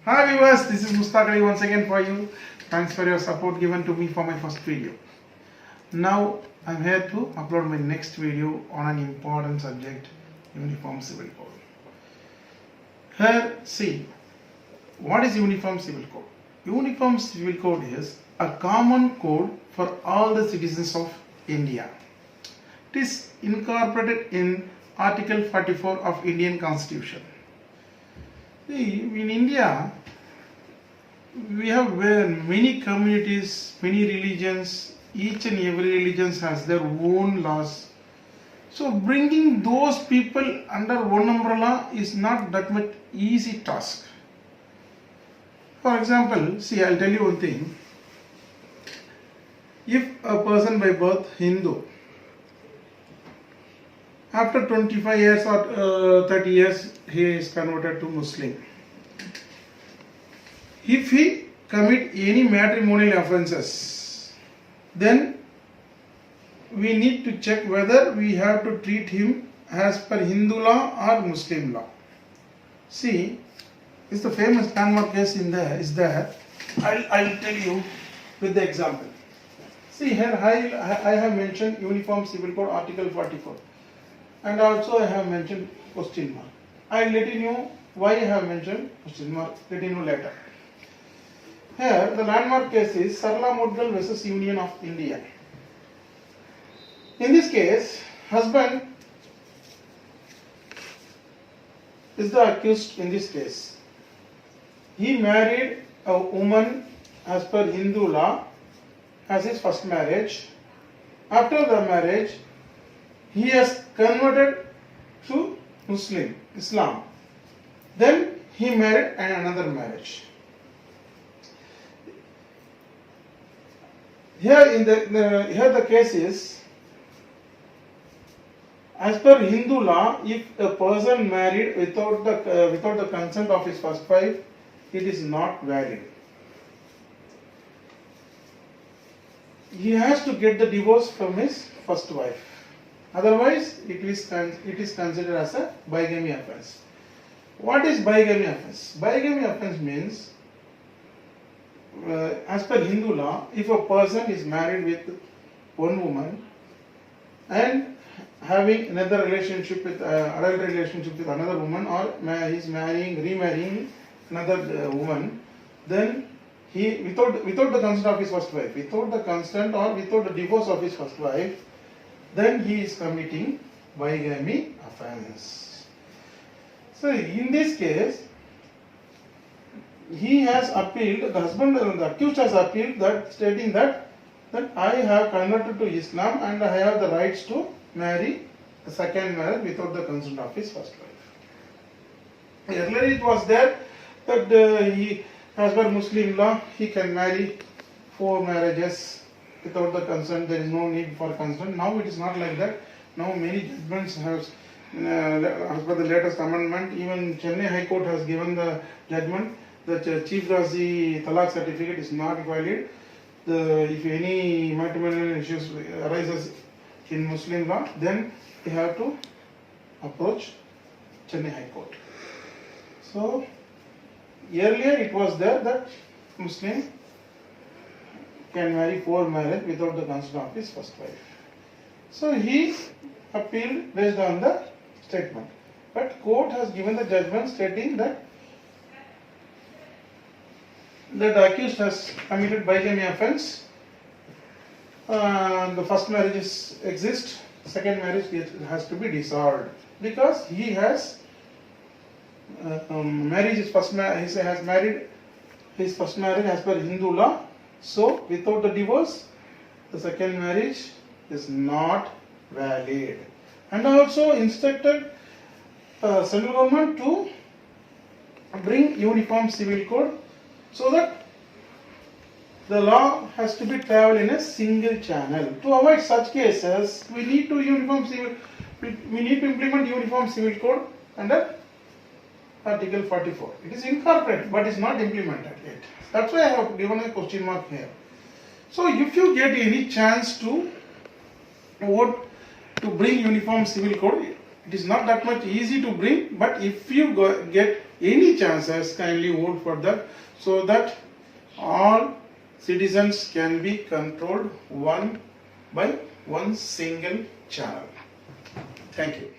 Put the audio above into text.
Hi viewers, this is MUSTAQUE once again for you. Thanks for your support given to me for my first video. Now I'm here to upload my next video on an important subject, Uniform Civil Code. Here, see, what is Uniform Civil Code? Uniform Civil Code is a common code for all the citizens of India. It is incorporated in Article 44 of Indian Constitution. See, in India, we have many communities, many religions. Each and every religion has their own laws. So bringing those people under one umbrella is not that much easy task. For example, see, I'll tell you one thing. If a person by birth Hindu, after 25 years or 30 years, he is converted to Muslim. If he commit any matrimonial offences, then we need to check whether we have to treat him as per Hindu law or Muslim law. See, it's the famous landmark case in there is that I'll tell you with the example. See here, I have mentioned Uniform Civil Code Article 44. And also I have mentioned question mark. I will let you know why I have mentioned question mark, let you know later. Here the landmark case is Sarla Mudgal versus Union of India. In this case, husband is the accused in this case. He married a woman as per Hindu law as his first marriage. After the marriage, he has converted to Islam. Then he married another marriage. Here the case is, as per Hindu law, if a person married without the consent of his first wife, it is not valid. He has to get the divorce from his first wife. Otherwise, it is considered as a bigamy offense. What is bigamy offense? Bigamy offense means, as per Hindu law, if a person is married with one woman and having another relationship with adult relationship with another woman, or he is remarrying another woman, then he without the consent of his first wife, without the consent or without the divorce of his first wife, then he is committing bigamy offense. So in this case, he has appealed, the accused has appealed that, stating that I have converted to Islam and I have the rights to marry a second marriage without the consent of his first wife. Earlier it was there that he, as per Muslim law, he can marry 4 marriages without the consent. There is no need for consent. Now it is not like that. Now many judgments have, as per the latest amendment, even Chennai High Court has given the judgment that Chief Razi Talaq certificate is not valid. If any matrimonial issues arises in Muslim law, then you have to approach Chennai High Court. So earlier it was there that Muslim can marry 4 marriages without the consent of his first wife. So he appealed based on the statement. But court has given the judgment stating that the accused has committed bigamy offense. The first marriage exists, second marriage has to be dissolved because he has married his first marriage. He has married his first marriage as per Hindu law. So without the divorce, the second marriage is not valid. And also instructed central government to bring Uniform Civil Code so that the law has to be traveled in a single channel. To avoid such cases, we need to implement Uniform Civil Code under Article 44. It is incorporated but is not implemented yet. That's why I have given a question mark here. So if you get any chance to vote to bring Uniform Civil Code, It is not that much easy to bring, but if you get any chances, kindly vote for that, so that all citizens can be controlled one by one single channel. Thank you.